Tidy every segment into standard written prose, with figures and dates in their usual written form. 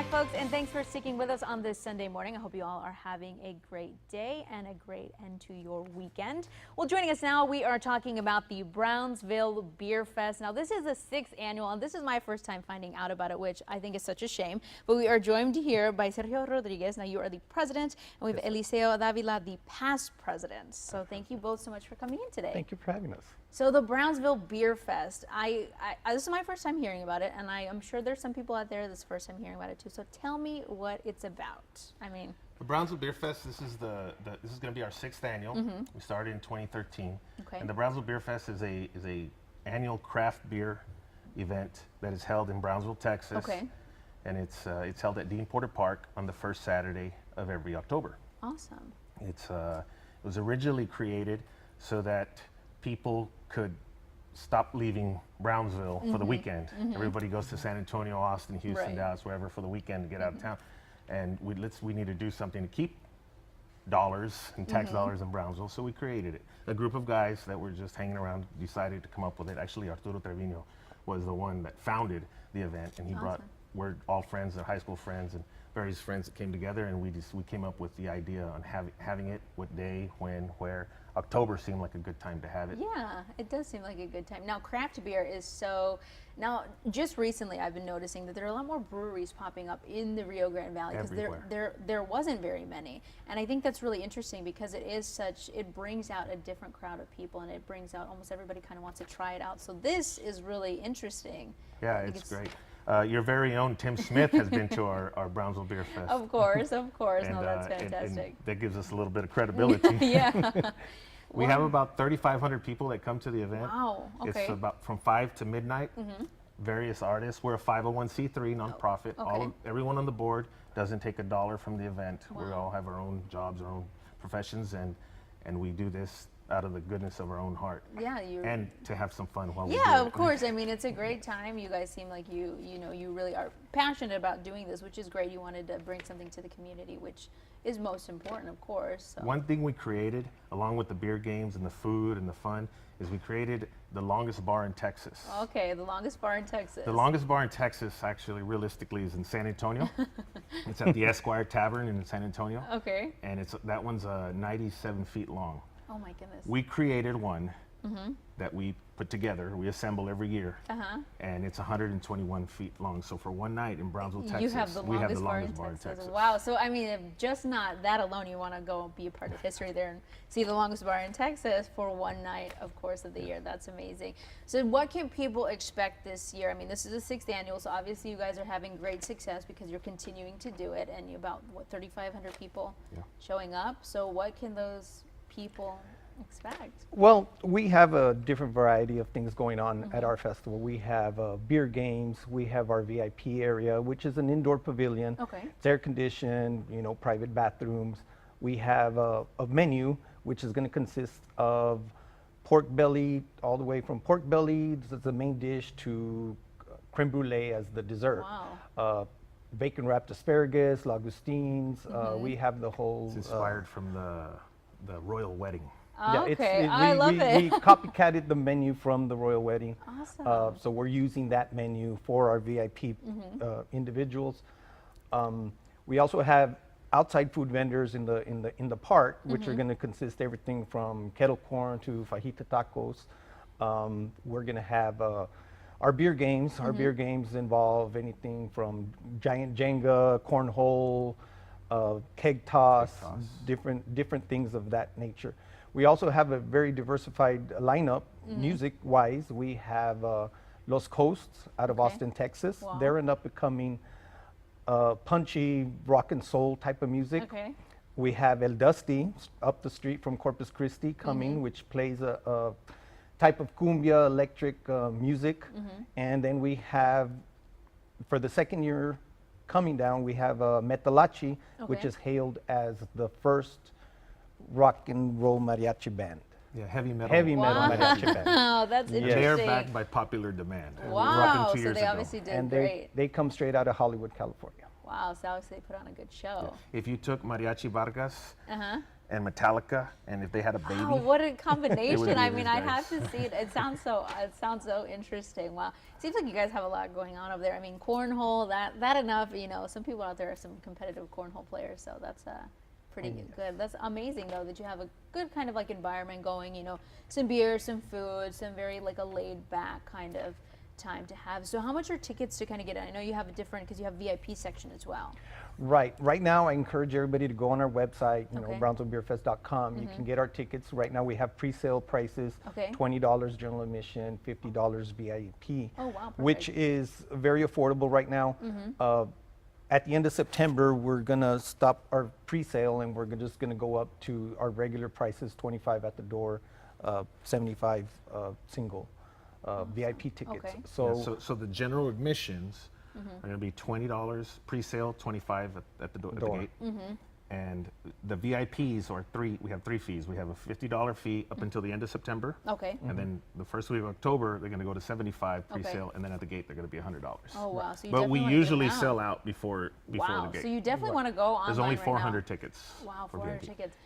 back, folks, and thanks for sticking with us on this Sunday morning. I hope you all are having a great day and a great end to your weekend. Well, joining us now, we are talking about the Brownsville Beer Fest. Now, this is the 6th annual, and this is my first time finding out about it, which I think is such a shame. But we are joined here by Sergio Rodriguez. Now, you are the president, and we have Eliseo Davila, the past president. So thank you both so much for coming in today. Thank you for having us. So the Brownsville Beer Fest, this is my first time hearing about it, and I'm sure there's some people out there that's the first time hearing about it too. So tell me what it's about. I mean, the Brownsville Beer Fest. This is this is going to be our 6th annual. We started in 2013, and the Brownsville Beer Fest is a annual craft beer event that is held in Brownsville, Texas. Okay. And it's held at Dean Porter Park on the first Saturday of every October. Awesome. It was originally created so that people could stop leaving Brownsville for the weekend. Everybody goes to San Antonio, Austin, Houston, Dallas, wherever for the weekend to get out of town. And we need to do something to keep dollars and tax dollars in Brownsville, so we created it. A group of guys that were just hanging around decided to come up with it. Actually, Arturo Trevino was the one that founded the event, and he we're all friends, they're high school friends, and various friends that came together, and we came up with the idea on having it, what day, when, where. October seemed like a good time to have it. Yeah, it does seem like a good time. Now, craft beer is now just recently I've been noticing that there are a lot more breweries popping up in the Rio Grande Valley, because there wasn't very many. And I think that's really interesting because it brings out a different crowd of people, and it brings out almost everybody kind of wants to try it out. So this is really interesting. Yeah, it's great. Your very own Tim Smith has been to our Brownsville Beer Fest. Of course. And, no, that's fantastic. And that gives us a little bit of credibility. Yeah. We have about 3,500 people that come to the event. Wow, okay. It's about from 5 to midnight. Various artists. We're a 501c3 nonprofit. Okay. Everyone on the board doesn't take a dollar from the event. Wow. We all have our own jobs, our own professions, and we do this out of the goodness of our own heart. Yeah, and to have some fun while we do it. Yeah, of course. I mean, it's a great time. You guys seem like you really are passionate about doing this, which is great. You wanted to bring something to the community, which is most important, of course. So. One thing we created, along with the beer games and the food and the fun, is we created the longest bar in Texas. Okay, the longest bar in Texas. The longest bar in Texas, actually, realistically, is in San Antonio. It's at the Esquire Tavern in San Antonio. Okay. And that one's 97 feet long. Oh my goodness. We created one that we put together, we assemble every year, and it's 121 feet long. So for one night in Brownsville, Texas, we have the longest bar in Texas. Wow. So I mean, if just not that alone, you want to go be a part of history there and see the longest bar in Texas for one night, of course, of the year. That's amazing. So what can people expect this year? I mean, this is the 6th annual, so obviously you guys are having great success because you're continuing to do it, and you about 3,500 people showing up. So what can those people expect? Well, we have a different variety of things going on at our festival. We have beer games. We have our VIP area, which is an indoor pavilion. Okay. It's air conditioned, private bathrooms. We have a menu, which is going to consist of pork belly, all the way from pork belly as the main dish to creme brulee as the dessert. Wow. Bacon wrapped asparagus, langoustines. We have the whole. It's inspired from the royal wedding. Yeah, okay, I love it. We copycatted the menu from the royal wedding. Awesome. So we're using that menu for our VIP individuals. We also have outside food vendors in the park, which are going to consist everything from kettle corn to fajita tacos. We're going to have our beer games. Our beer games involve anything from giant Jenga, cornhole, keg toss, different things of that nature. We also have a very diversified lineup, music-wise. We have Los Coasts out of Austin, Texas. Wow. They're an up-and-coming, punchy rock and soul type of music. Okay. We have El Dusty up the street from Corpus Christi coming, which plays a type of cumbia electric music. And then we have, for the second year coming down, we have Metalachi, which is hailed as the first rock and roll mariachi band. Yeah, heavy metal. Heavy metal mariachi band. Wow, that's They're interesting. backed by popular demand. Wow, Rocking 2 so years they ago. obviously did And great. they come straight out of Hollywood, California. Wow, so obviously they put on a good show. If you took Mariachi Vargas Uh-huh. and Metallica, and if they had a baby, Wow, what a combination. be I these mean, I guys. have to see it. It sounds so interesting. Wow. Seems like you guys have a lot going on over there. I mean, cornhole, that enough, you know, some people out there are some competitive cornhole players, so that's pretty good. That's amazing though that you have a good kind of like environment going, you know, some beer, some food, some very like a laid back kind of time to have. So how much are tickets to kind of get in? I know you have a different, because you have VIP section as well. Right. Right now, I encourage everybody to go on our website, you know, Okay. BrownsvilleBeerFest.com. You can get our tickets. Right now, we have pre-sale prices. Okay. $20 general admission, $50 VIP. Oh, wow, Which perfect. is very affordable right now. At the end of September, we're gonna stop our pre-sale and we're just gonna go up to our regular prices, 25 at the door, 75 single VIP tickets. Okay. so the general admissions are going to be $20 pre-sale, 25 at the door. At the Door. gate. And the VIPs are we have three fees. We have a $50 fee up until the end of September. Okay. And then the first week of October, they're going to go to 75 pre-sale, and then at the gate they're going to be $100. Oh, wow. So you But we definitely wanna get usually them out. sell out before Wow, the gate. so you definitely want to go online There's only right 400 now. tickets. Wow, for 400 VIP. tickets.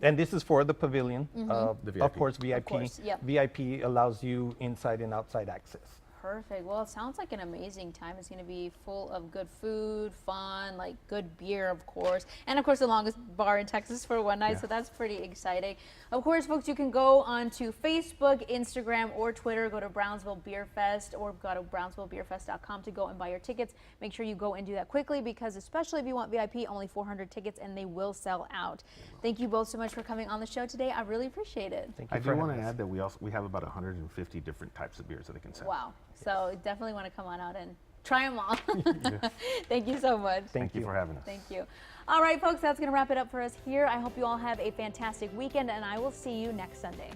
And this is for the pavilion. The Of VIP. course, VIP. Of course, yep. VIP allows you inside and outside access. Perfect. Well, it sounds like an amazing time. It's going to be full of good food, fun, like good beer, of course. And of course, the longest bar in Texas for one night. Yeah. So that's pretty exciting. Of course, folks, you can go onto Facebook, Instagram, or Twitter. Go to Brownsville Beer Fest or go to BrownsvilleBeerFest.com to go and buy your tickets. Make sure you go and do that quickly because especially if you want VIP, only 400 tickets and they will sell out. Thank you both so much for coming on the show today. I really appreciate it. Thank you I for do want having to us. add that we have about 150 different types of beers that they can sell. Wow. So definitely want to come on out and try them all. Thank you so much. Thank you for having us. Thank you. All right, folks, that's going to wrap it up for us here. I hope you all have a fantastic weekend, and I will see you next Sunday.